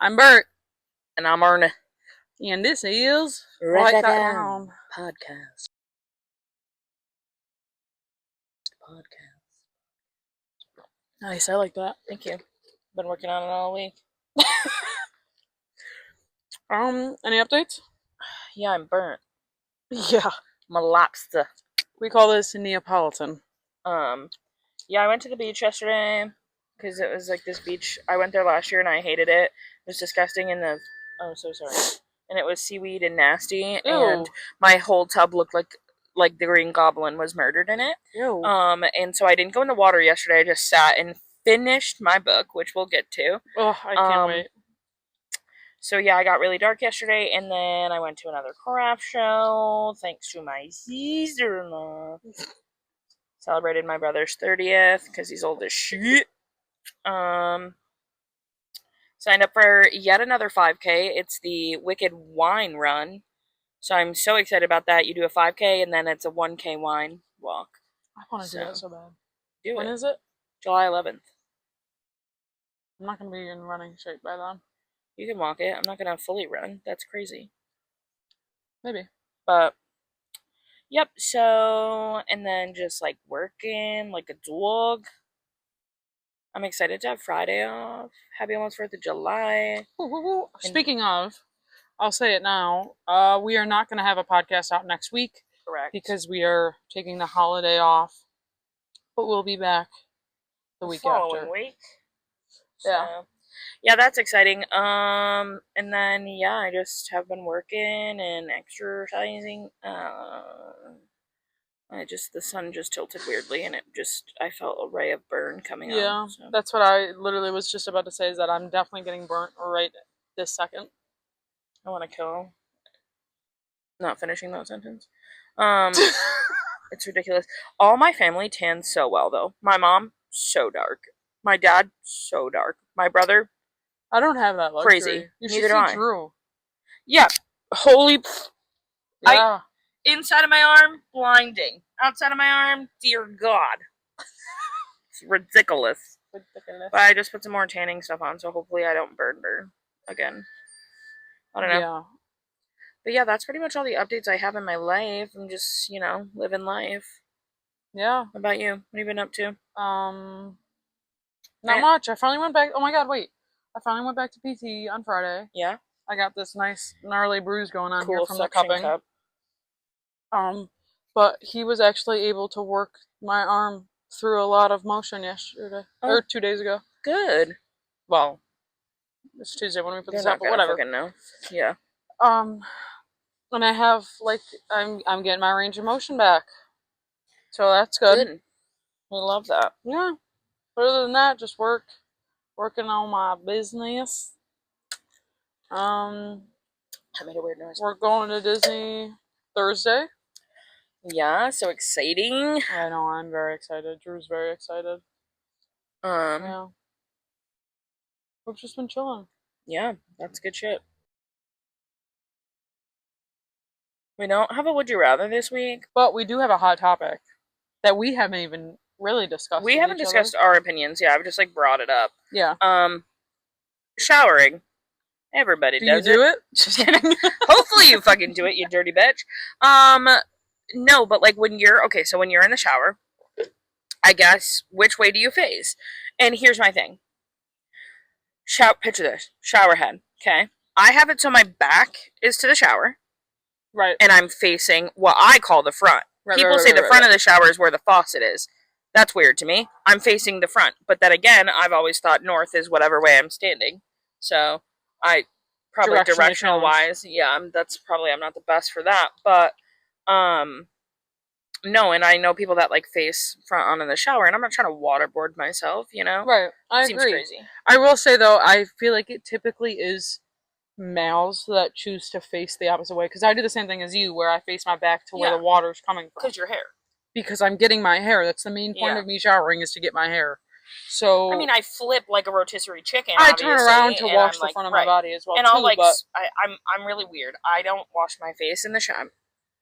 I'm Bert, And I'm Erna. and this is Write That Down Podcast. Nice, I like that. Thank you. Been working on it all week. Any updates? Yeah, I'm burnt. Yeah. I'm a lobster. We call this Neapolitan. Yeah, I went to the beach yesterday because it was like this beach. I went there last year and I hated it. It was disgusting so sorry. And it was seaweed and nasty. Ew. And my whole tub looked like the Green Goblin was murdered in it. Ew. And so I didn't go in the water yesterday. I just sat and finished my book, which we'll get to. Oh, I can't wait. So yeah, I got really dark yesterday, and then I went to another craft show, thanks to my sister-in-law. Celebrated my brother's 30th, because he's old as shit. Signed up for yet another 5K. It's the Wicked Wine Run. So I'm so excited about that. You do a 5K, and then it's a 1K wine walk. I want to do that so bad. When is it? July 11th. I'm not going to be in running shape by then. You can walk it. I'm not going to fully run. That's crazy. Maybe. But, yep, so, and then just, like, working like a dog. I'm excited to have Friday off. Happy almost 4th of July. Ooh. Speaking of, I'll say it now, we are not going to have a podcast out next week. Correct. Because we are taking the holiday off. But we'll be back the week following after. Week. Yeah. So, yeah, that's exciting. And then yeah, I just have been working and exercising. The sun just tilted weirdly, and I felt a ray of burn coming on. Yeah, so. That's what I literally was just about to say, is that I'm definitely getting burnt right this second. I want to kill. Not finishing that sentence. It's ridiculous. All my family tans so well, though. My mom, so dark. My dad, so dark. My brother, I don't have that luxury. Crazy. You Neither should do see I. Drew. Yeah. Holy. Yeah. Inside of my arm, blinding. Outside of my arm, dear God. It's ridiculous. But I just put some more tanning stuff on, so hopefully I don't burn again. I don't know. Yeah. But yeah, that's pretty much all the updates I have in my life. I'm just, living life. Yeah. What about you? What have you been up to? Not much. I finally went back. Oh my God, wait. I finally went back to PT on Friday. Yeah? I got this nice gnarly bruise going on Cool here from the cupping. Cup. But he was actually able to work my arm through a lot of motion yesterday. Or 2 days ago. Good. Well, it's Tuesday when we put this out, but whatever. Fucking know. Yeah. And I have, I'm getting my range of motion back. So that's good. We love that. Yeah. But other than that, just working on my business. I made a weird noise. We're going to Disney Thursday. Yeah, so exciting. I know, I'm very excited. Drew's very excited. Yeah. We've just been chilling. Yeah, that's good shit. We don't have a Would You Rather this week. But we do have a hot topic that we haven't even really discussed. We haven't discussed our opinions. Yeah, I've just brought it up. Yeah. Showering. Everybody does it. Do you do it? Just kidding. Hopefully you fucking do it, you dirty bitch. No, but when you're in the shower, I guess, which way do you face? And here's my thing. Picture this. Shower head. Okay. I have it so my back is to the shower. Right. And I'm facing what I call the front. People say the front of the shower is where the faucet is. That's weird to me. I'm facing the front. But then again, I've always thought north is whatever way I'm standing. So, I probably directional wise, yeah, I'm not the best for that. But, no, and I know people that face front on in the shower, and I'm not trying to waterboard myself, Right. I agree. Seems crazy. I will say, though, I feel like it typically is males that choose to face the opposite way, because I do the same thing as you, where I face my back to where the water's coming from. Because your hair. Because I'm getting my hair. That's the main point of me showering, is to get my hair. So I mean, I flip like a rotisserie chicken. I turn around to wash the front of my body as well. And I'll I'm really weird. I don't wash my face in the shower.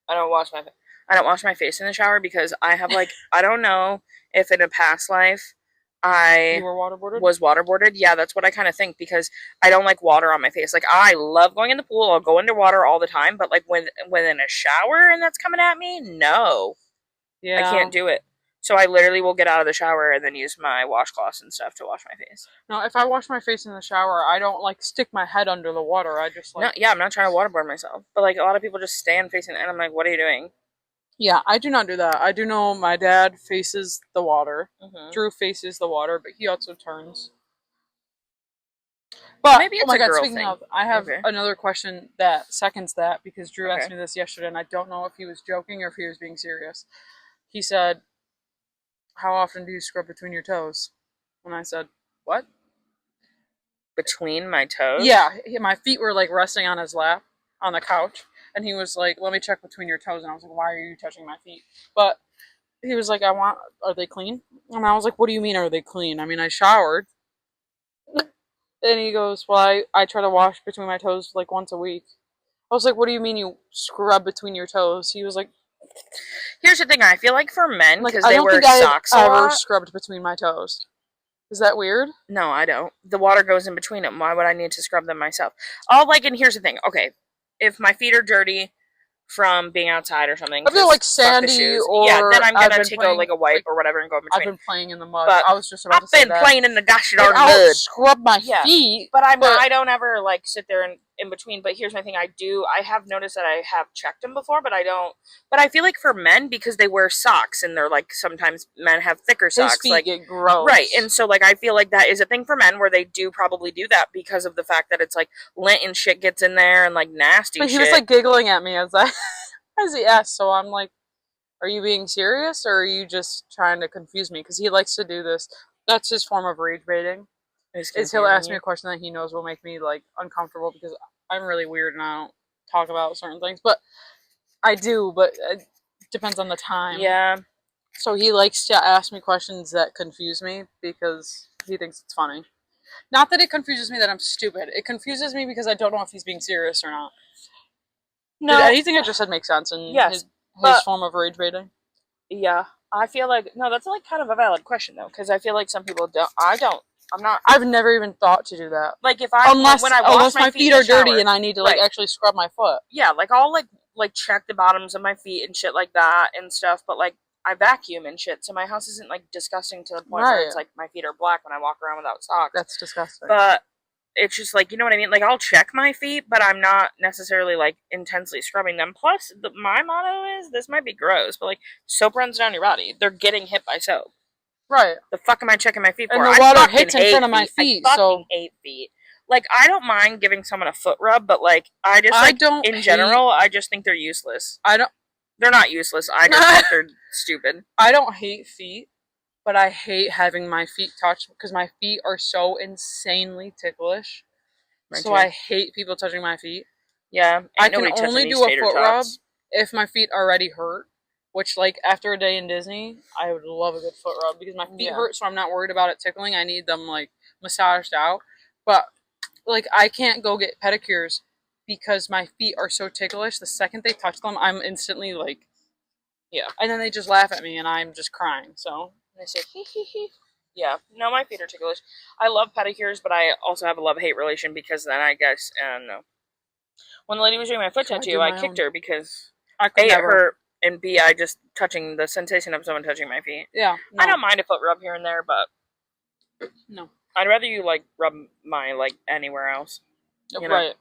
I don't wash my face in the shower because I have I don't know if in a past life I You were waterboarded? was waterboarded. Yeah, that's what I kind of think because I don't like water on my face. Like I love going in the pool. I'll go into water all the time, but like when in a shower and that's coming at me, no, I Yeah. can't do it. So I literally will get out of the shower and then use my washcloths and stuff to wash my face. No, if I wash my face in the shower, I don't like stick my head under the water. I just No, like. yeah, I'm not trying to waterboard myself, but like a lot of people just stand facing, and I'm like, what are you doing? Yeah, I do not do that. I do know my dad faces the water. Mm-hmm. Drew faces the water, but he also turns. But Maybe oh it's my a god, girl speaking thing. of, I have Okay. another question that seconds that because Drew asked Okay. me this yesterday and I don't know if he was joking or if he was being serious. He said, "How often do you scrub between your toes?" And I said, "What?" Between my toes. Yeah, my feet were like resting on his lap on the couch, and he was like, "Let me check between your toes." And I was like, "Why are you touching my feet?" But he was like, "I want. Are they clean?" And I was like, "What do you mean? Are they clean? I mean, I showered." And he goes, "Well, I try to wash between my toes like once a week." I was like, "What do you mean you scrub between your toes?" He was like, Here's the thing. I feel like for men, "Like because I they don't wear think I've socks a ever lot. scrubbed between my toes. Is that weird?" No, I don't. The water goes in between them. Why would I need to scrub them myself? All like, and here's the thing. Okay, if my feet are dirty from being outside or something, I feel because like fuck the sandy, shoes. Yeah, then or I'm I've gonna been take a playing like a wipe like or whatever and go in I've between. been playing in the mud. But I was just about to I've say been that. playing in the gosh Like darn I'll mud. scrub my Yeah, feet, but but I don't ever like sit there and in between. But here's my thing: I have noticed that I have checked them before, but I don't. But I feel like for men because they wear socks and they're like sometimes men have thicker his socks, feet like get right. gross. And so like I feel like that is a thing for men where they do probably do that because of the fact that it's like lint and shit gets in there and like nasty But he was shit. like giggling at me as I as he asked. So I'm like, "Are you being serious, or are you just trying to confuse me?" Because he likes to do this. That's his form of rage baiting. Is Is he'll confusing ask me you. a question that he knows will make me like uncomfortable because I'm really weird and I don't talk about certain things. But I do, but it depends on the time. Yeah. So he likes to ask me questions that confuse me because he thinks it's funny. Not that it confuses me that I'm stupid. It confuses me because I don't know if he's being serious or not. Did No. anything I just said make sense in Yes. his But form of rage baiting? yeah, I feel like no. That's like kind of a valid question though, because I feel like some people don't. I don't. I'm not I've never even thought to do that. like if Unless when I wash unless my my feet feet in the are dirty shower, and I need to like right? actually scrub my foot. Yeah, like I'll like check the bottoms of my feet and shit like that and stuff. But like I vacuum and shit, so my house isn't like disgusting to the point where Right. it's like my feet are black when I walk around without socks. That's disgusting. But it's just like you know what I mean. Like I'll check my feet, but I'm not necessarily like intensely scrubbing them. Plus, my motto is this might be gross, but like soap runs down your body. They're getting hit by soap. Right. The fuck am I checking my feet And for? the I water fucking hits in front hate of my feet. I feet, fucking so hate feet. Like I don't mind giving someone a foot rub, but like I just I like don't in hate general, I just think they're useless. I don't They're not useless. I just think they're stupid. I don't hate feet, but I hate having my feet touched because my feet are so insanely ticklish. Mine So too. I hate people touching my feet. Yeah, I ain't can nobody touching only these do a tater foot rub tots. if my feet already hurt, which like after a day in Disney, I would love a good foot rub because my feet Yeah. hurt, so I'm not worried about it tickling. I need them like massaged out. But like I can't go get pedicures because my feet are so ticklish. The second they touch them, I'm instantly like, Yeah. and then they just laugh at me and I'm just crying. So And I say hee hee hee. Yeah. No, my feet are ticklish. I love pedicures, but I also have a love hate relation because then I guess no. When the lady was doing my foot try to tattoo, do I my kicked own. her because I could A, it never. hurt, and B, I just touching the sensation of someone touching my feet. Yeah, I no, don't mind a foot rub here and there, but no. I'd rather you like rub my like anywhere else, you know. Right.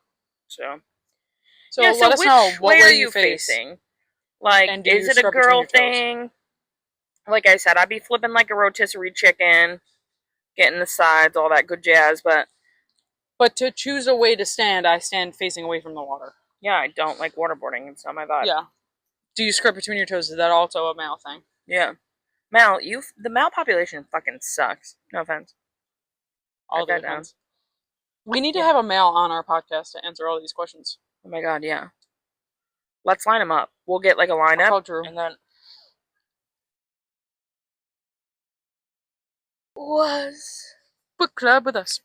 So So yeah. let So us know which what way are way you you face, facing? Like, and do is you it a scrub between girl your toes? thing? Like I said, I'd be flipping like a rotisserie chicken, getting the sides, all that good jazz. But But to choose a way to stand, I stand facing away from the water. yeah, I don't like waterboarding. It's not my vibe. Yeah. Do you scrub between your toes? Is that also a male thing? Yeah. Mal, the male population fucking sucks. No offense. All Write the that down. offense. We need to Yeah. have a male on our podcast to answer all these questions. Oh my god, yeah. Let's line them up. We'll get like a I'll lineup, call Drew. and then was Book club with us.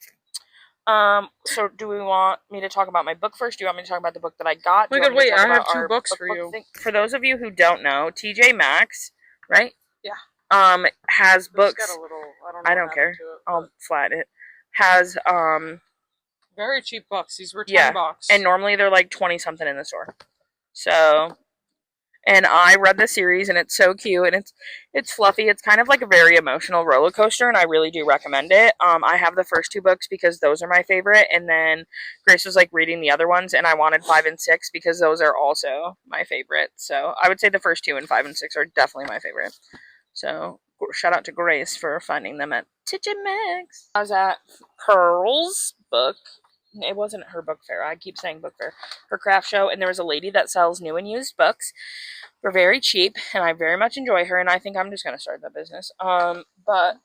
So do we want me to talk about my book first? Do you want me to talk about the book that I got? Oh Do my you want god, me to wait, talk I about have two our books book for you. thing? For those of you who don't know, TJ Maxx, right? Yeah. has It's books. got a little. I don't know. I what don't happened care. to it, I'll but flatten it. Has very cheap books. These were yeah, $10. and normally they're like 20 something in the store. So, and I read the series and it's so cute and it's fluffy. It's kind of like a very emotional roller coaster and I really do recommend it. I have the first two books because those are my favorite, and then Grace was like reading the other ones and I wanted 5 and 6 because those are also my favorite. So I would say the first two and 5 and 6 are definitely my favorite. So shout out to Grace for finding them at TJ Maxx. I was at Pearl's book. It wasn't her book fair. I keep saying book fair. Her craft show, and there was a lady that sells new and used books for very cheap, and I very much enjoy her. And I think I'm just gonna start that business. But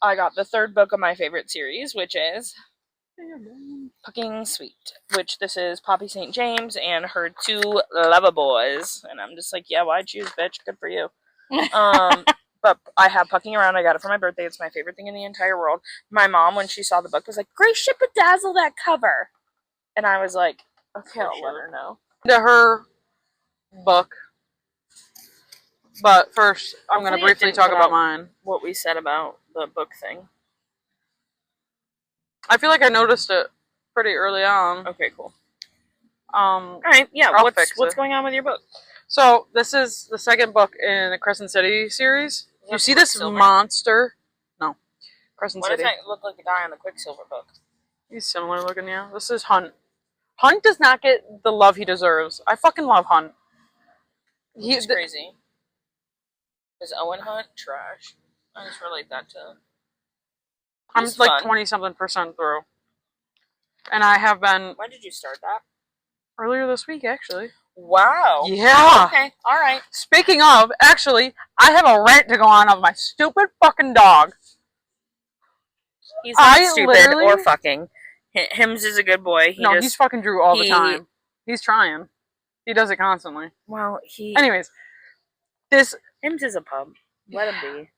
I got the third book of my favorite series, which is Pucking Sweet, which this is Poppy St. James and her two lover boys. And I'm just like, yeah, why choose, bitch? Good for you. But I have Pucking Around. I got it for my birthday. It's my favorite thing in the entire world. My mom, when she saw the book, was like, Grace should bedazzle that cover. And I was like, okay, I'll let her know. To her book, but first I'm going to briefly talk about mine. What we said about the book thing. I feel like I noticed it pretty early on. Okay, cool. All right, yeah. I'll what's going on with your book? So this is the second book in the Crescent City series. You see this monster? No, Crescent City. Why does that look like the guy on the Quicksilver book? He's similar looking, yeah. This is Hunt. Hunt does not get the love he deserves. I fucking love Hunt. He's crazy. Is Owen Hunt trash? I just relate that to. I'm like 20-something% through, and I have been. When did you start that? Earlier this week, actually. Wow. Yeah. Okay. All right. Speaking of, actually, I have a rant to go on of my stupid fucking dog. He's not stupid or fucking. Hims is a good boy. He's fucking Drew all the time. He's trying. He does it constantly. Well, Anyways, this Hims is a pub. Let him be.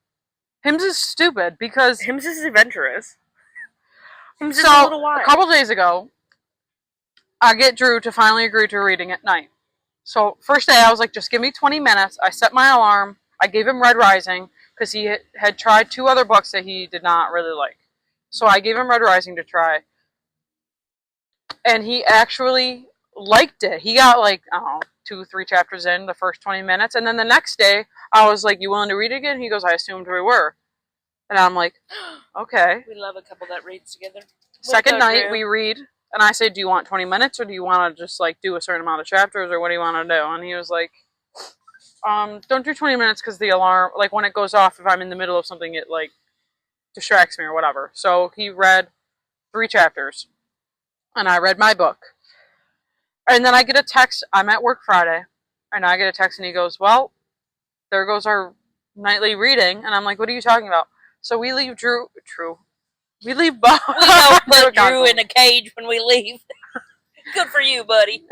Hims is stupid because Hims is adventurous. Hims is a little wild. A couple days ago, I get Drew to finally agree to reading at night. So first day, I was like, just give me 20 minutes. I set my alarm. I gave him Red Rising because he had tried 2 other books that he did not really like. So I gave him Red Rising to try. And he actually liked it. He got like, I don't know, 2-3 chapters in the first 20 minutes. And then the next day, I was like, you willing to read it again? He goes, I assumed we were. And I'm like, okay. We love a couple that reads together. Second night, we read. And I say, do you want 20 minutes or do you want to just like do a certain amount of chapters or what do you want to do? And he was like, don't do 20 minutes because the alarm, like when it goes off, if I'm in the middle of something, it like distracts me or whatever. So he read 3 chapters and I read my book. And then I get a text. I'm at work Friday and I get a text and he goes, well, there goes our nightly reading. And I'm like, what are you talking about? So we leave Drew. We leave Bo. We don't put Drew in a cage when we leave. Good for you, buddy.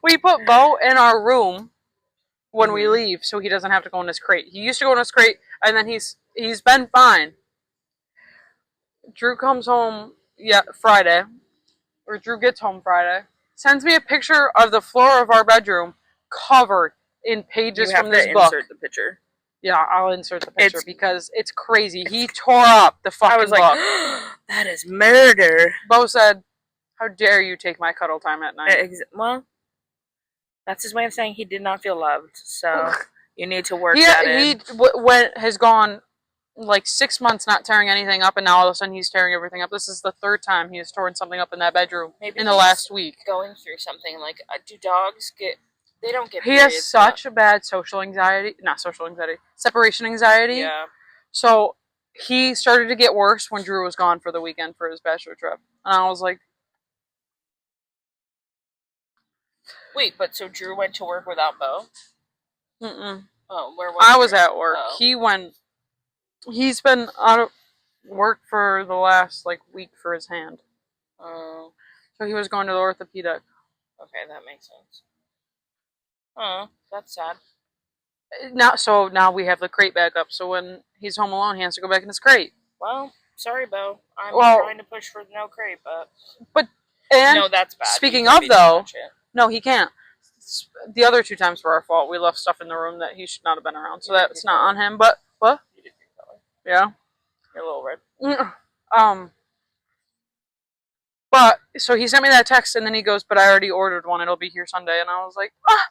We put Bo in our room when we leave so he doesn't have to go in his crate. He used to go in his crate and then he's been fine. Drew comes home Friday. Or Drew gets home Friday. Sends me a picture of the floor of our bedroom covered in pages from this book. You have to insert the picture. Yeah, I'll insert the picture because it's crazy. He tore up the fucking book. I was like, that is murder. Bo said, how dare you take my cuddle time at night? Well, that's his way of saying he did not feel loved. So you need to work that in. He has gone like 6 months not tearing anything up, and now all of a sudden he's tearing everything up. This is the 3rd time he has torn something up in that bedroom in the last week. Going through something like, do dogs get... They don't get He has such a bad separation anxiety. Yeah. So he started to get worse when Drew was gone for the weekend for his bachelor trip. And I was like... Wait, but so Drew went to work without Bo? Mm-mm. Oh, where was I was at work. Oh. He's been out of work for the last, week for his hand. Oh. So he was going to the orthopedic. Okay, that makes sense. Oh, that's sad. Now we have the crate back up, so when he's home alone, he has to go back in his crate. Well, sorry, Bo. I'm trying to push for no crate, but... No, that's bad. Speaking of, though... No, he can't. the other 2 times were our fault. We left stuff in the room that he should not have been around, so that's not on him. But what? You did pick color. Yeah. You're a little red. But so he sent me that text, and then he goes, "But I already ordered one. It'll be here Sunday." And I was like, "Ah."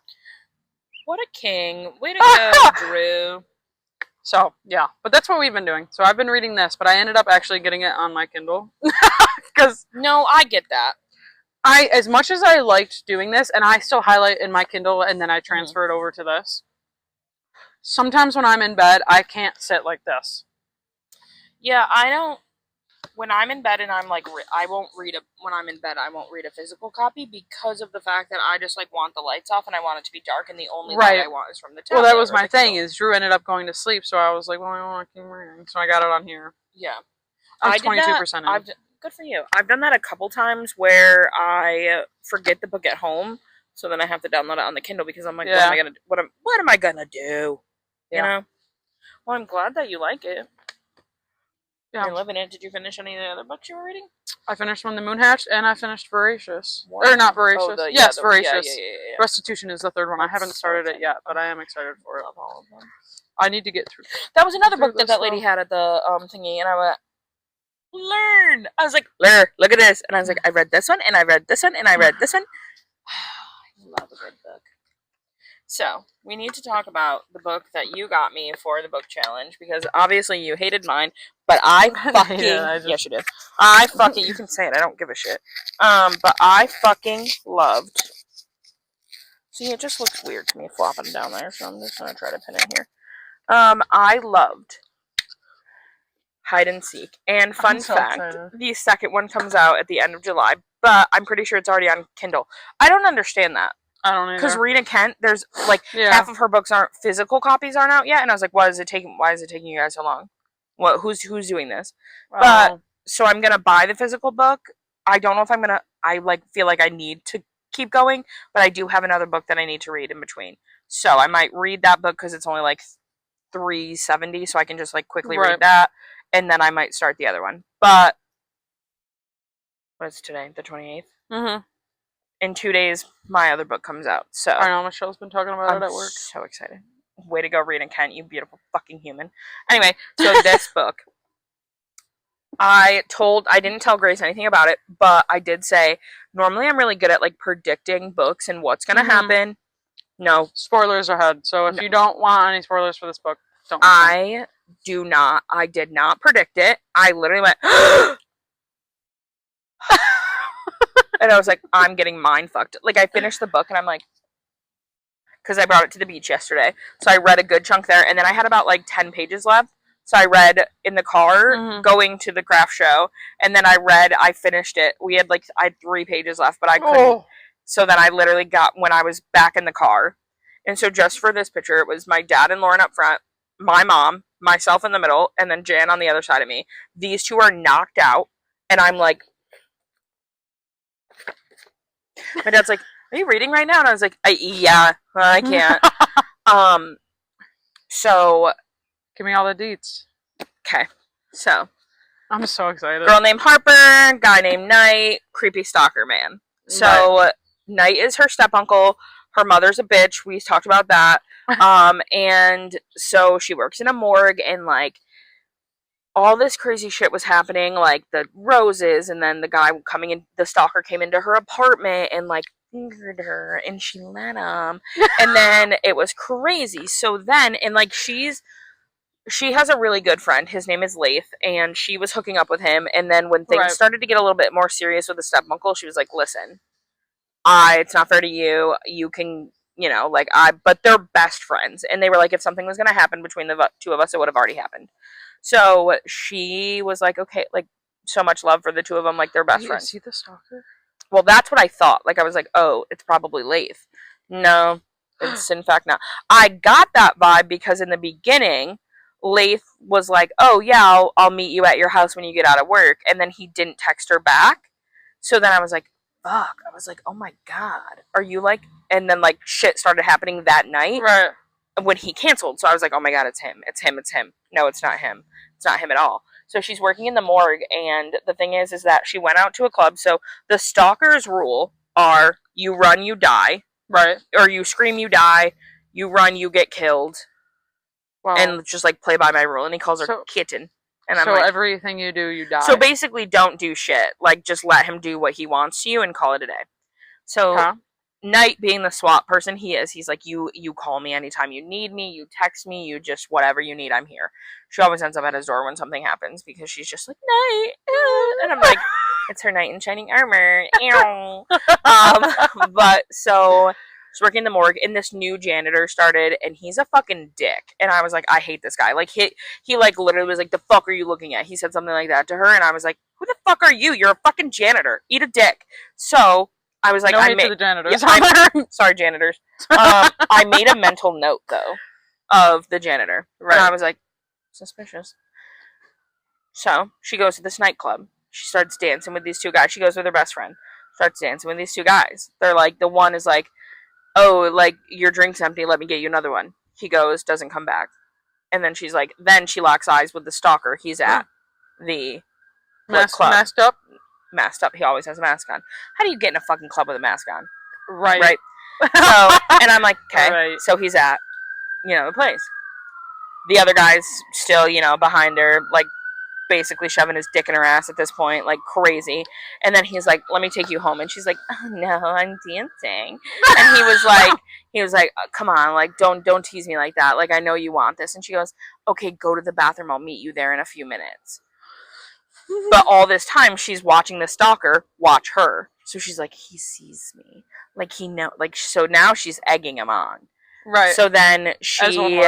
What a king! Way to go, Drew. So yeah, but that's what we've been doing. So I've been reading this, but I ended up actually getting it on my Kindle because No, I get that. as much as I liked doing this, and I still highlight in my Kindle, and then I transfer it over to this. Sometimes when I'm in bed, I can't sit like this. Yeah, I don't. When I'm in bed and I'm like, I won't read when I'm in bed, I won't read a physical copy because of the fact that I just like want the lights off and I want it to be dark and the only light I want is from the tablet. Well, that was my thing. Is Drew ended up going to sleep, so I was like, well, I want to keep reading, so I got it on here. Yeah, I'm 22%. Good for you. I've done that a couple times where I forget the book at home, so then I have to download it on the Kindle because I'm like, what am I gonna do? What am I gonna do? You know. Well, I'm glad that you like it. Yeah. You're living it. Did you finish any of the other books you were reading? I finished When the Moon Hatched, and I finished Voracious. Or not Voracious. Yes, Voracious. Yeah. Restitution is the third one. I haven't started it yet, but I am excited for it. Love all of them. I need to get through. That was another book that lady had at the thingy, and I went, learn. I was like, learn. Look at this, and I was like, I read this one, and I read this one, and I read this one. I love a good book. So, we need to talk about the book that you got me for the book challenge, because obviously you hated mine, but I fucking... Yes, you did. I fucking... You can say it, I don't give a shit. But I fucking loved... See, it just looks weird to me flopping down there, so I'm just gonna try to pin it here. I loved Hide and Seek. And fun fact, the second one comes out at the end of July, but I'm pretty sure it's already on Kindle. I don't understand that. I don't either. Because Rita Kent, there's like half of her books aren't physical copies aren't out yet, and I was like, why is it taking you guys so long? Who's doing this? But so I'm gonna buy the physical book. I don't know if I'm gonna. I like feel like I need to keep going, but I do have another book that I need to read in between. So I might read that book because it's only like $3.70, so I can just like quickly read that, and then I might start the other one. But what's today? The 28th. Mm-hmm. In 2 days, my other book comes out. So I know Michelle's been talking about it at work. So excited! Way to go, Rita Kent, you beautiful fucking human. Anyway, so this book, I didn't tell Grace anything about it, but I did say normally I'm really good at like predicting books and what's gonna happen. No spoilers ahead. So if you don't want any spoilers for this book, don't. I did not predict it. I literally went. And I was like, I'm getting mind fucked. Like, I finished the book, and I'm like, because I brought it to the beach yesterday. So I read a good chunk there, and then I had about, like, 10 pages left. So I read in the car going to the craft show, and then I finished it. I had 3 pages left, but I couldn't. So then I literally got, when I was back in the car. And so just for this picture, it was my dad and Lauren up front, my mom, myself in the middle, and then Jan on the other side of me. These two are knocked out, and I'm like, my dad's like, are you reading right now? And I was like, yeah, I can't. So give me all the deets. Okay. So I'm so excited. Girl named Harper, guy named Knight, creepy stalker man. So Knight is her step uncle. Her mother's a bitch. We talked about that. And so she works in a morgue, and like all this crazy shit was happening, like the roses, and then the guy coming in, the stalker came into her apartment and like fingered her, and she let him, and then it was crazy. So then, and like she has a really good friend. His name is Laith, and she was hooking up with him. And then when things started to get a little bit more serious with the step uncle, she was like, "Listen, it's not fair to you. You can." But they're best friends, and they were like, if something was going to happen between the two of us, it would have already happened. So she was like, okay, like, so much love for the two of them, like, they're best friends. Is he the stalker? Well, that's what I thought. Like, I was like, oh, it's probably Laith. No, it's in fact not. I got that vibe because in the beginning, Laith was like, oh, yeah, I'll meet you at your house when you get out of work. And then he didn't text her back. So then I was like, fuck. I was like, oh, my God. Are you, like... And then, like, shit started happening that night. Right. When he canceled. So I was like, oh, my God, it's him. It's him. It's him. No, it's not him. It's not him at all. So she's working in the morgue, and the thing is that she went out to a club. So the stalker's rule are you run, you die. Right. Or you scream, you die. You run, you get killed. Wow. And just like play by my rule. And he calls her kitten. And I'm like, everything you do, you die. So basically, don't do shit. Like, just let him do what he wants to you and call it a day. So Knight, being the SWAT person he is, he's like, you call me anytime you need me, you text me, you just whatever you need, I'm here. She always ends up at his door when something happens because she's just like, Knight, and I'm like, it's her knight in shining armor. But so she's working in the morgue, and this new janitor started, and he's a fucking dick. And I was like, I hate this guy. Like he like literally was like, the fuck are you looking at? He said something like that to her, and I was like, who the fuck are you? You're a fucking janitor. Eat a dick. So I was like, no hate to the janitors. Sorry, janitors. I made a mental note though of the janitor, right. And I was like, suspicious. So she goes to this nightclub. She starts dancing with these two guys. She goes with her best friend. Starts dancing with these two guys. They're like, the one is like, oh, like, your drink's empty. Let me get you another one. He goes, doesn't come back. And then she's like, then she locks eyes with the stalker. He's at the club. Masked up. He always has a mask on. How do you get in a fucking club with a mask on? Right. So, and I'm like, okay. Right. So he's at, the place. The other guy's still, behind her, like, basically shoving his dick in her ass at this point, like crazy. And then he's like, let me take you home. And she's like, oh no, I'm dancing. And he was like, come on, like, don't tease me like that. Like, I know you want this. And she goes, okay, go to the bathroom. I'll meet you there in a few minutes. But all this time, she's watching the stalker watch her. So she's like, he sees me. Like, so now she's egging him on. Right. So then she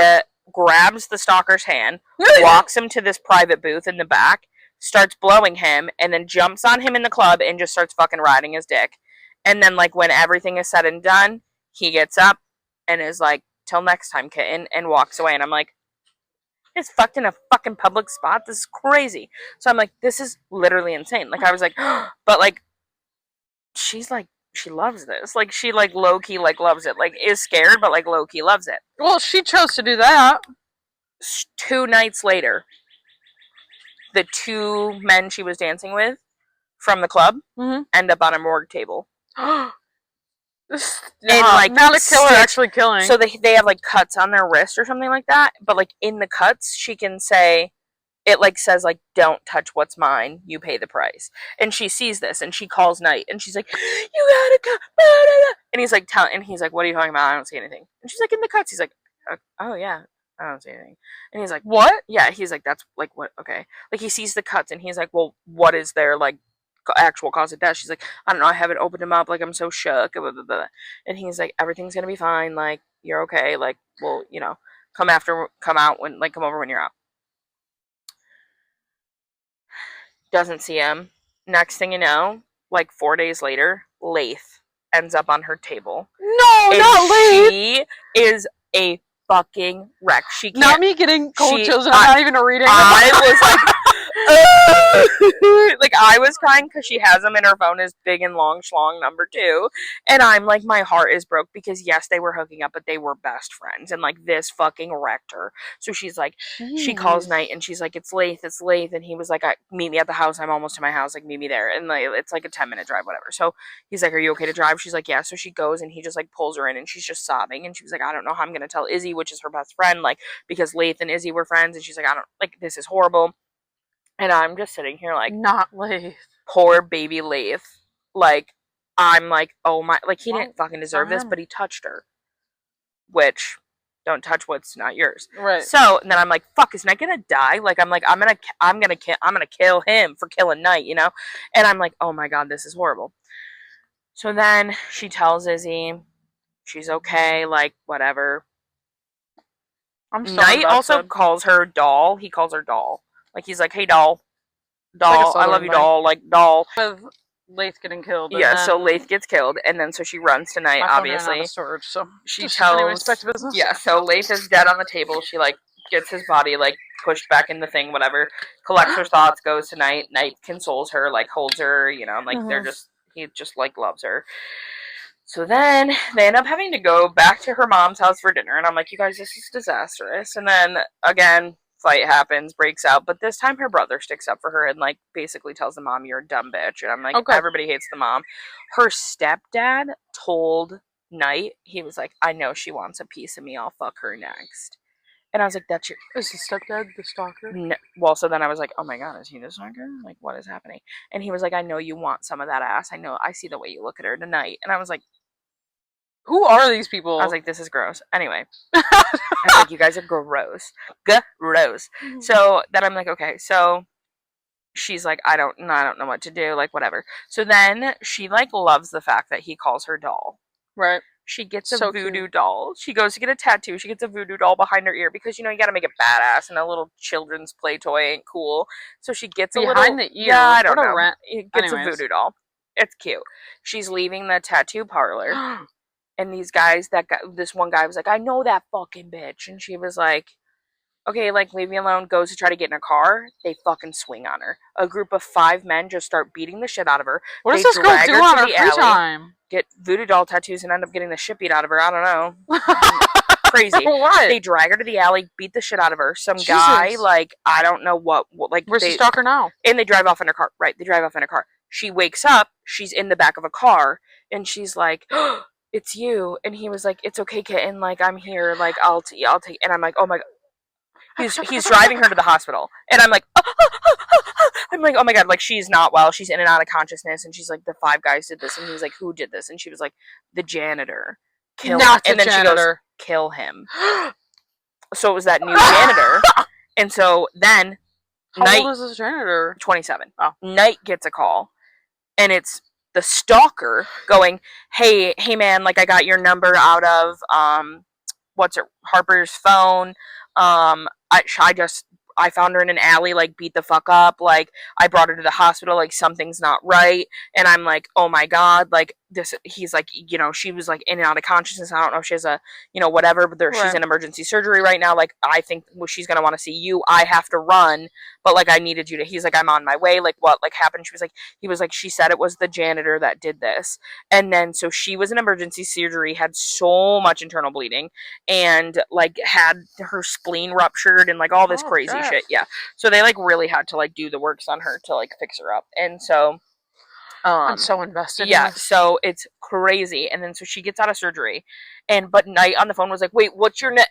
grabs the stalker's hand, walks him to this private booth in the back, starts blowing him, and then jumps on him in the club and just starts fucking riding his dick. And then, like, when everything is said and done, he gets up and is like, till next time, kitten, and walks away. And I'm like, it's fucked in a fucking public spot. This is crazy. So I'm like, this is literally insane. Like, I was like, but, like, she's like, she loves this. Like, she, like, low-key, like, loves it. Like, is scared, but, like, low-key loves it. Well, she chose to do that. 2 nights later, the 2 men she was dancing with from the club end up on a morgue table. And, like, not a killer actually killing. So they have, like, cuts on their wrist or something like that. But, like, in the cuts, she can say, it, like, says, like, don't touch what's mine, you pay the price. And she sees this, and she calls Knight, and she's like, you gotta come, and he's like, what are you talking about? I don't see anything. And she's like, in the cuts. He's like, oh, yeah, I don't see anything. And he's like, what? Yeah, he's like, that's, like, what, okay. Like, he sees the cuts, and he's like, well, what is their, like, actual cause of death? She's like, I don't know, I haven't opened him up, like, I'm so shook, blah, blah, blah. And he's like, everything's gonna be fine, like, you're okay, like, well, come over when you're out. Doesn't see him. Next thing you know, like 4 days later, Laith ends up on her table. No, not Laith! She is a fucking wreck. She can't. Not me getting cold chills and I'm not even reading. I was like, like, I was crying because she has them in her phone as big and long schlong number 2, and I'm like, my heart is broke because yes, they were hooking up, but they were best friends, and like this fucking wrecked her. So she's like, she calls Knight and she's like, it's Laith, and he was like, meet me at the house, I'm almost to my house, like, meet me there, and like, it's like a 10-minute drive, whatever. So he's like, are you okay to drive? She's like, yeah. So she goes and he just like pulls her in and she's just sobbing, and she was like, I don't know how I'm gonna tell Izzy, which is her best friend, like, because Laith and Izzy were friends, and she's like, I don't, like, this is horrible. And I'm just sitting here like, not Laith. Poor baby Laith. Like, I'm like, oh my, like, he didn't fucking deserve this, but he touched her. Which, don't touch what's not yours. Right. So, and then I'm like, fuck, is Knight gonna die? Like, I'm gonna kill him for killing Knight, And I'm like, oh my god, this is horrible. So then she tells Izzy she's okay, like, whatever. Knight also calls her doll. He calls her doll. Like, he's like, hey, doll, like I love you, doll, like, doll. With Laith getting killed. Yeah, so Laith gets killed, and then so she runs to Knight, obviously. Out of storage, so she tells, yeah, so Laith is dead on the table. She, like, gets his body, like, pushed back in the thing, whatever, collects her thoughts, goes to Knight. Knight consoles her, like, holds her, like, he just, like, loves her. So then they end up having to go back to her mom's house for dinner, and I'm like, you guys, this is disastrous. And then, again, fight happens, breaks out, but this time her brother sticks up for her and, like, basically tells the mom, you're a dumb bitch. And I'm like, okay. Everybody hates the mom. Her stepdad told Night, he was like, I know she wants a piece of me. I'll fuck her next. And I was like, that's your. Is the stepdad the stalker? No. Well, so then I was like, oh my god, is he the stalker? Like, what is happening? And he was like, I know you want some of that ass. I know. I see the way you look at her tonight. And I was like, Who are these people? I was like, this is gross. Anyway, I was like, you guys are gross. Gross. So then I'm like, okay, so she's like, I don't know what to do, like whatever. So then she like loves the fact that he calls her doll. Right. She gets So a voodoo cute. doll. She goes to get a tattoo. She gets a voodoo doll behind her ear because you gotta make it badass, and a little children's play toy ain't cool. So she gets Behind a little the ear. Yeah, I don't What a know. rant. It gets Anyways. a voodoo doll. It's cute. She's leaving the tattoo parlor, and these guys, this one guy was like, I know that fucking bitch, and she was like, okay, like leave me alone. Goes to try to get in a car. They fucking swing on her. A group of 5 men just start beating the shit out of her. What does They this girl drag do her on to her the free alley, time? get voodoo doll tattoos, and end up getting the shit beat out of her. I don't know. Crazy. What? They drag her to the alley, beat the shit out of her. Some Jesus. guy, like, I don't know what like, Where's the stalker now? and they drive off in her car. Right, they drive off in her car. She wakes up, she's in the back of a car, and she's like, oh, it's you. And he was like, it's okay, kitten, like, I'm here, like, I'll take, and I'm like, oh my god. He's driving her to the hospital, and I'm like, I'm like, oh my god, like she's not well. She's in and out of consciousness, and she's like, the 5 guys did this, and he was like, who did this? And she was like, the janitor. Kill him. Not the And then janitor. She goes, kill him. So it was that new janitor, and so then How old is this janitor? 27. Oh. Night gets a call, and it's the stalker going, hey man, like I got your number out of Harper's phone. I found her in an alley, like beat the fuck up, like I brought her to the hospital, like something's not right. And I'm like, oh my god, like this. He's like, she was like in and out of consciousness. I don't know if she has a, whatever, but she's in emergency surgery right now. Like I think she's gonna want to see you. I have to run, but like I needed you to. He's like, I'm on my way. Like what like happened? He was like, she said it was the janitor that did this, and then so she was in emergency surgery, had so much internal bleeding, and like had her spleen ruptured and like all this crazy shit. Yeah. So they like really had to like do the works on her to like fix her up. And so I'm so invested. Yeah, so it's crazy. And then so she gets out of surgery, but Knight on the phone was like, "Wait, what's your net?"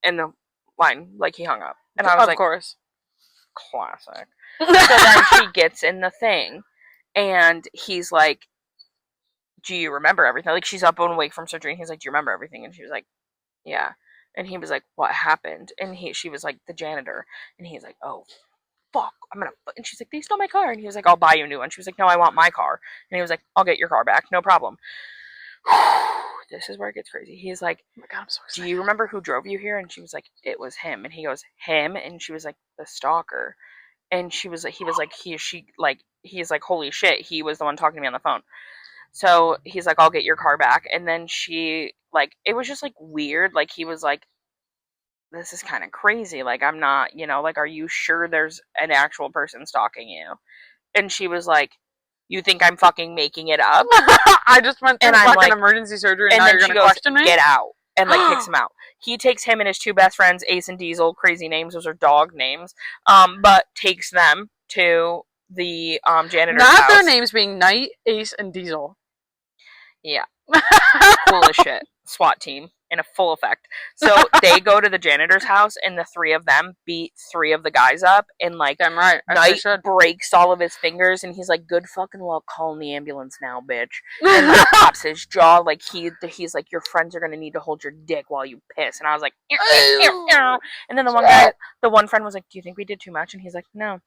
And the line, like he hung up, and I was like, "Of course, classic." So then she gets in the thing, and he's like, "Do you remember everything?" Like she's up and awake from surgery, and he's like, "Do you remember everything?" And she was like, "Yeah." And he was like, "What happened?" And she was like, "The janitor." And he's like, "Oh, fuck, I'm gonna." And she's like, "They stole my car." And he was like, "I'll buy you a new one." She was like, "No, I want my car." And he was like, "I'll get your car back, no problem." This is where it gets crazy. He's like, "Oh my god, I'm so excited." "Do you remember who drove you here?" And she was like, "It was him." And he goes, "Him?" And she was like, "The stalker." And he was like, he's like, "Holy shit, he was the one talking to me on the phone." So he's like, "I'll get your car back." And then she, like, it was just like weird. Like he was like, this is kind of crazy. Like, I'm not, like, are you sure there's an actual person stalking you? And she was like, you think I'm fucking making it up? I just went through fucking like, emergency surgery, and now you're gonna question me? Get out. And like kicks him out. He takes him and his 2 best friends, Ace and Diesel, crazy names, those are dog names, but takes them to the janitor's house. Not their names being Knight, Ace, and Diesel. Yeah. Cool as shit. SWAT team in a full effect. So they go to the janitor's house, and the 3 of them beat 3 of the guys up, and like damn right, Knight breaks all of his fingers, and he's like, "Good fucking luck calling the ambulance now, bitch." And like pops his jaw, like he's like, "Your friends are gonna need to hold your dick while you piss." And I was like, ew, ew, ew. And then the one friend was like, "Do you think we did too much?" And he's like, "No."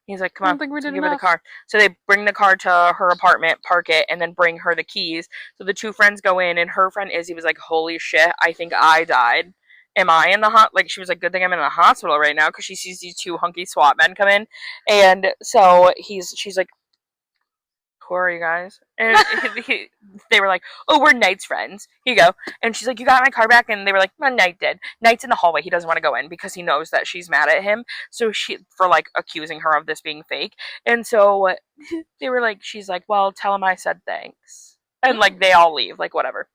He's like, "Come on, give her the car." So they bring the car to her apartment, park it, and then bring her the keys. So the 2 friends go in, and her friend Izzy was like, "Holy shit, I think I died. Am I in the like?" She was like, "Good thing I'm in the hospital right now," because she sees these 2 hunky SWAT men come in, and so she's like, "Who are you guys?" And they were like, "Oh, we're Knight's friends. Here you go." And she's like, "You got my car back?" And they were like, "No, Knight did." Knight's in the hallway. He doesn't want to go in because he knows that she's mad at him. So for like accusing her of this being fake. And so they were like, she's like, "Well, tell him I said thanks." And like they all leave, like whatever.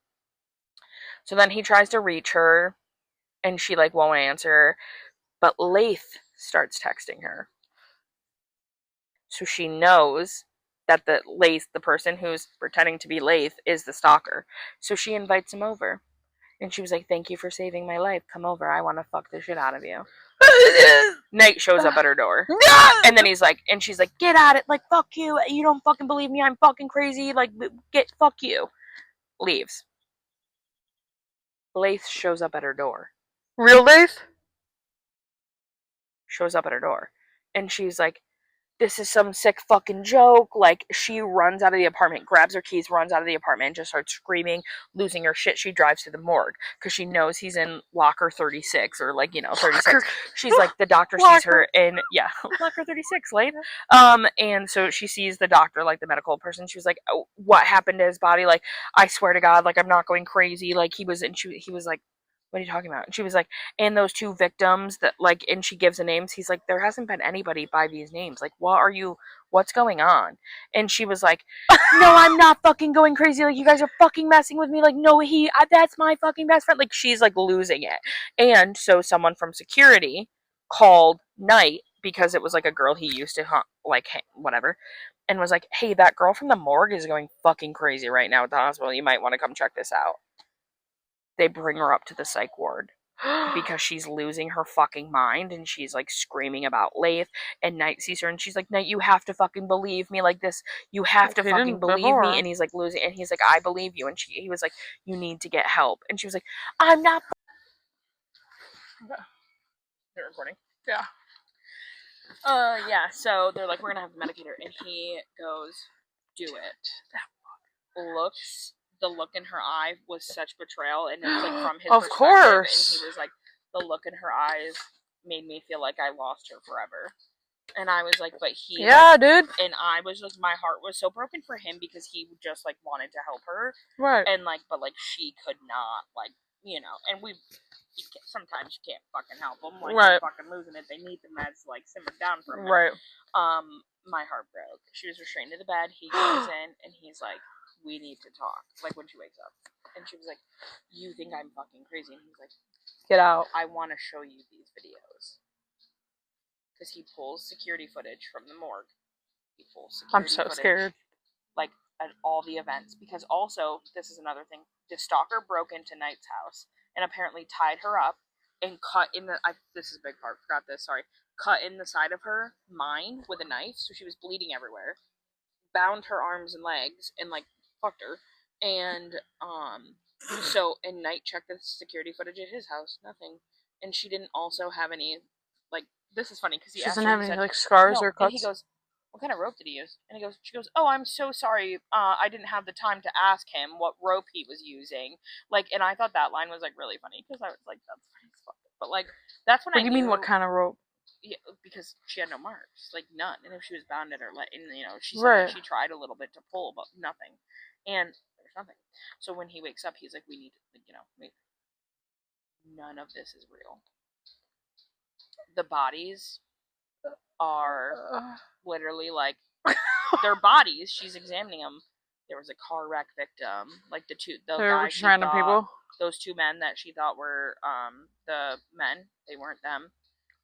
So then he tries to reach her, and she like won't answer. But Laith starts texting her. So she knows that the Laith, the person who's pretending to be Laith, is the stalker. So she invites him over. And she was like, "Thank you for saving my life. Come over. I want to fuck the shit out of you." Nate shows up at her door. And then he's like, and she's like, "Get at it. Like, fuck you. You don't fucking believe me. I'm fucking crazy. Like, fuck you." Leaves. Laith shows up at her door. Real Laith? Shows up at her door. And she's like, "This is some sick fucking joke." Like, she runs out of the apartment, grabs her keys, runs out of the apartment, and just starts screaming, losing her shit. She drives to the morgue because she knows he's in locker 36 or, like, 36. She's like, the doctor sees her in, yeah, locker 36, late. And so she sees the doctor, like, the medical person. She was like, "Oh, what happened to his body? Like, I swear to God, like, I'm not going crazy." Like, he was like, "What are you talking about?" And she was like, "And those two victims that, like," and she gives the names. He's like, "There hasn't been anybody by these names. Like, what's going on?" And she was like, "No, I'm not fucking going crazy. Like, you guys are fucking messing with me. Like, no, that's my fucking best friend." Like, she's like losing it. And so someone from security called Knight because it was like a girl he used to, like, whatever, and was like, "Hey, that girl from the morgue is going fucking crazy right now at the hospital. You might want to come check this out." They bring her up to the psych ward because she's losing her fucking mind and she's like screaming about Laith, and Knight sees her and she's like, "Knight, you have to fucking believe me, like this, you have to fucking believe me." And he's like losing, and he's like, "I believe you." And he was like, "You need to get help." And she was like, "I'm not." They're recording. Yeah. Yeah, so they're like, "We're gonna have to medicate her," and he goes, "Do it." Looks, the look in her eye was such betrayal, and it was like from his of perspective, course. and he was like, "The look in her eyes made me feel like I lost her forever." And I was like, "But he," yeah, dude. And I was like, my heart was so broken for him because he just like wanted to help her, right? And like, but like she could not, like, and sometimes you can't fucking help them, like, right. They're fucking losing it. They need the meds to like simmer down for a minute. Right. My heart broke. She was restrained to the bed. He goes in and he's like, "We need to talk." Like, when she wakes up, and she was like, "You think I'm fucking crazy?" And he's like, "Get out. I want to show you these videos." Because he pulls security footage from the morgue. He pulls security I'm so footage, scared. like, at all the events. Because also, this is another thing. The stalker broke into Knight's house and apparently tied her up and cut in the. This is a big part. Forgot this. Sorry. Cut in the side of her mind with a knife, so she was bleeding everywhere. Bound her arms and legs and like fucked her. And and Knight checked the security footage at his house. Nothing. And she didn't also have any, like, this is funny because she doesn't have any like scars or cuts. And he goes, "What kind of rope did he use?" And she goes, "Oh, I'm so sorry. I didn't have the time to ask him what rope he was using." Like, and I thought that line was like really funny because I was like, "That's funny as fuck." But like, that's when what do you mean? What kind of rope? Yeah, because she had no marks, like none. And if she was bound at her leg, and she said right. that she tried a little bit to pull, but nothing. And there's nothing. So when he wakes up, he's like, "We need to, wait. None of this is real. The bodies are literally like their bodies. She's examining them. There was a car wreck victim, like the guys just random people. Those two men that she thought were the men. They weren't them.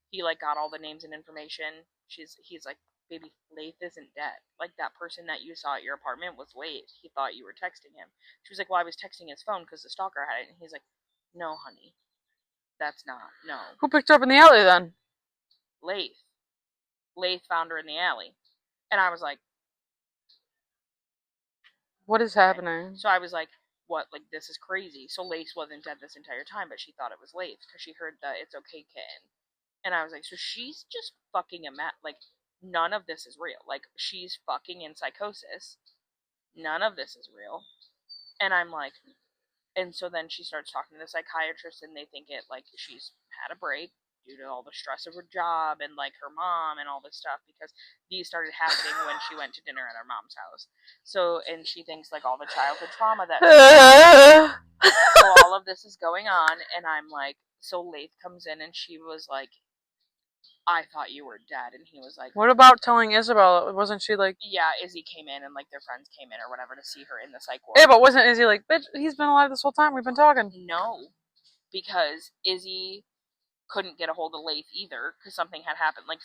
He like got all the names and information. He's like, "Baby, Laith isn't dead. Like, that person that you saw at your apartment was Laith. He thought you were texting him." She was like, "Well, I was texting his phone because the stalker had it." And he's like, "No, honey, that's not. No." Who picked her up in the alley then? Laith. Laith found her in the alley, and I was like, "What is happening?" So I was like, "What? Like, this is crazy." So Laith wasn't dead this entire time, but she thought it was Laith because she heard the "It's okay, kitten." And I was like, so she's just fucking like, none of this is real. Like, she's fucking in psychosis. None of this is real. And I'm like, and so then she starts talking to the psychiatrist, and they think it, like, she's had a break due to all the stress of her job and, like, her mom and all this stuff, because these started happening when she went to dinner at her mom's house. So, and she thinks, like, all the childhood trauma that so all of this is going on, and I'm like, so Laith comes in, and she was like, "I thought you were dead." And he was like, "What about telling Isabel? Wasn't she like..." Yeah, Izzy came in, and like their friends came in or whatever to see her in the psych ward. Yeah, but wasn't Izzy like, "Bitch, he's been alive this whole time, we've been talking"? No, because Izzy couldn't get a hold of Laith either because something had happened. Like,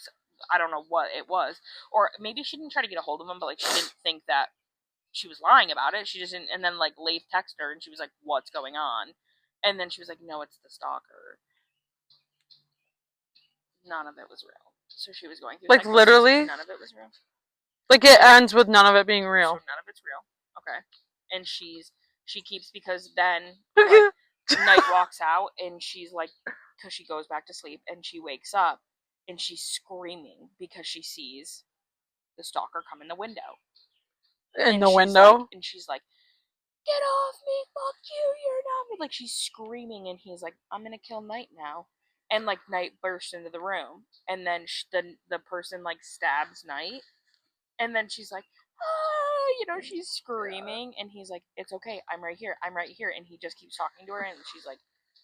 I don't know what it was, or maybe she didn't try to get a hold of him, but like she didn't think that she was lying about it. She just didn't. And then like Leif texted her, and she was like, "What's going on?" And then she was like, "No, it's the stalker." None of it was real. So she was going through Like, psychosis. literally? None of it was real. Like, it ends with none of it being real. So none of it's real. Okay. And she keeps, because then like Night walks out and she's like, because she goes back to sleep and she wakes up and she's screaming because she sees the stalker come in the window. In And the window? she's like, "Get off me, fuck you, you're not me." Like she's screaming, and he's like, "I'm gonna kill Night now." And like Night bursts into the room, and then the person like stabs Night, and then she's like, "Ah," she's screaming, and he's like, "It's okay, I'm right here, I'm right here," and he just keeps talking to her, and she's like,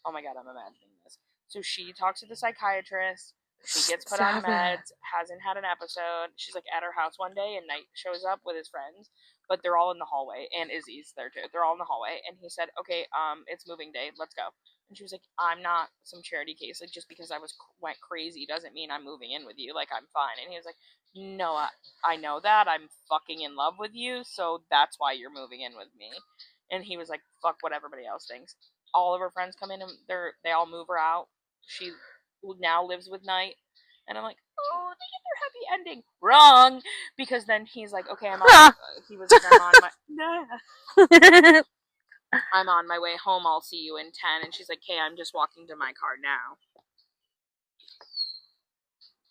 "Oh my god, I'm imagining this." So she talks to the psychiatrist. She gets put on meds, hasn't had an episode. She's like at her house one day, and Night shows up with his friends, but they're all in the hallway, and Izzy's there too. They're all in the hallway, and he said, "Okay, it's moving day, let's go." And she was like, "I'm not some charity case. Like just because I went crazy doesn't mean I'm moving in with you. Like I'm fine." And he was like, "No, I know that. I'm fucking in love with you, so that's why you're moving in with me." And he was like, "Fuck what everybody else thinks." All of her friends come in and they all move her out. She now lives with Night, and I'm like, "Oh, they get their happy ending." Wrong, because then he's like, "Okay, I'm on." He was like, I'm on my way home. I'll see you in 10." And she's like, "Hey, I'm just walking to my car now."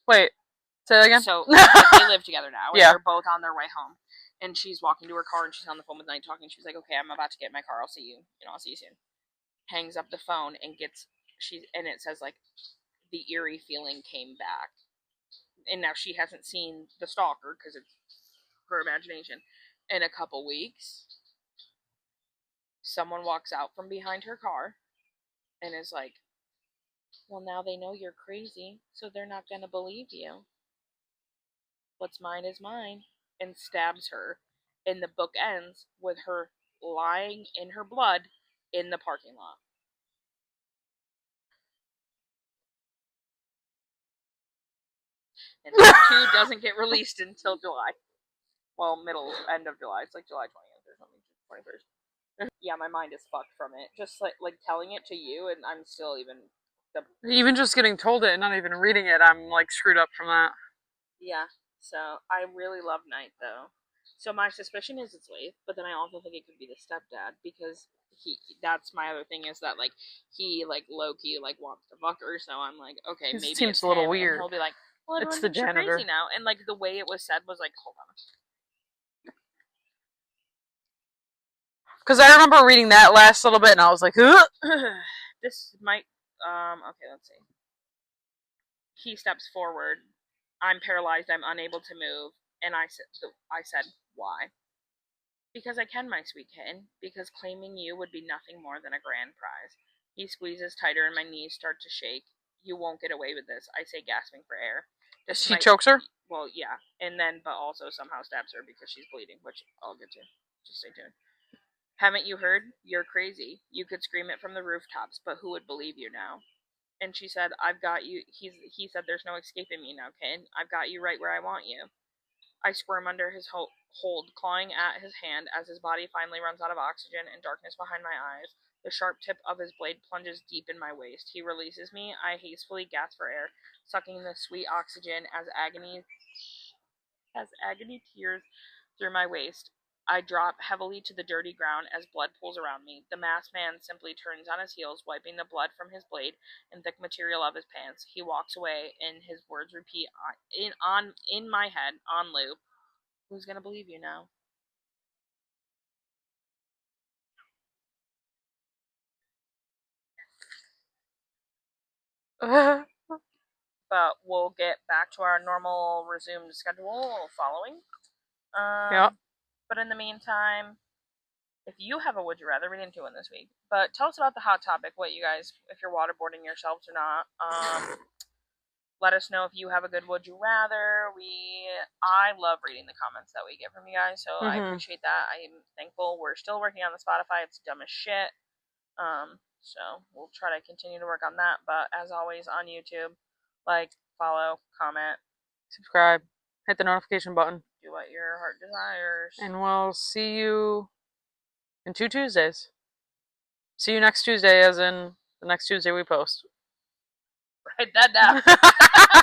Wait, say that again? So they live together now, and Yeah. they're both on their way home. And she's walking to her car, and she's on the phone with Night talking. She's like, "Okay, I'm about to get in my car. I'll see you. I'll see you soon." Hangs up the phone and and it says like the eerie feeling came back, and now she hasn't seen the stalker because it's her imagination in a couple weeks. Someone walks out from behind her car and is like, "Well, now they know you're crazy, so they're not gonna believe you. What's mine is mine," and stabs her. And the book ends with her lying in her blood in the parking lot. And book 2 doesn't get released until July. Well, end of July. It's like July 20th or something, 21st. Yeah, my mind is fucked from it. Just like telling it to you, and I'm still even. Even just getting told it and not even reading it, I'm like screwed up from that. Yeah, so I really love Night though. So my suspicion is it's Leif, but then I also think it could be the stepdad because that's my other thing is that like he like low key like wants to fuck her, so I'm like, okay, It maybe seems it's a little him, weird. and he'll be like, "Well, everyone It's the thinks you're janitor. crazy now," and like the way it was said was like, hold on. Because I remember reading that last little bit, and I was like, "Ugh." This might okay, let's see. He steps forward. "I'm paralyzed. I'm unable to move." And I said, "Why?" "Because I can, my sweet kitten. Because claiming you would be nothing more than a grand prize." He squeezes tighter, and my knees start to shake. "You won't get away with this," I say, gasping for air. He chokes her? Well, yeah, and then but also somehow stabs her because she's bleeding, which I'll get to. Just stay tuned. "Haven't you heard? You're crazy. You could scream it from the rooftops, but who would believe you now?" And she said, "I've got you." He said, "There's no escaping me now, kid. I've got you right where I want you." I squirm under his hold, clawing at his hand as his body finally runs out of oxygen and darkness behind my eyes. The sharp tip of his blade plunges deep in my waist. He releases me. I hastily gasp for air, sucking the sweet oxygen as agony tears through my waist. I drop heavily to the dirty ground as blood pools around me. The masked man simply turns on his heels, wiping the blood from his blade and thick material of his pants. He walks away, and his words repeat in my head on loop. "Who's gonna believe you now?" But we'll get back to our normal resumed schedule following. Yeah. But in the meantime, if you have a would you rather, we didn't do one this week. But tell us about the hot topic. What you guys, if you're waterboarding yourselves or not. Let us know if you have a good would you rather. I love reading the comments that we get from you guys, so I appreciate that. I'm thankful. We're still working on the Spotify. It's dumb as shit. So we'll try to continue to work on that. But as always on YouTube, like, follow, comment, subscribe, hit the notification button, Do what your heart desires. and we'll see you in 2 Tuesdays. See you next Tuesday, as in the next Tuesday we post. Write that down.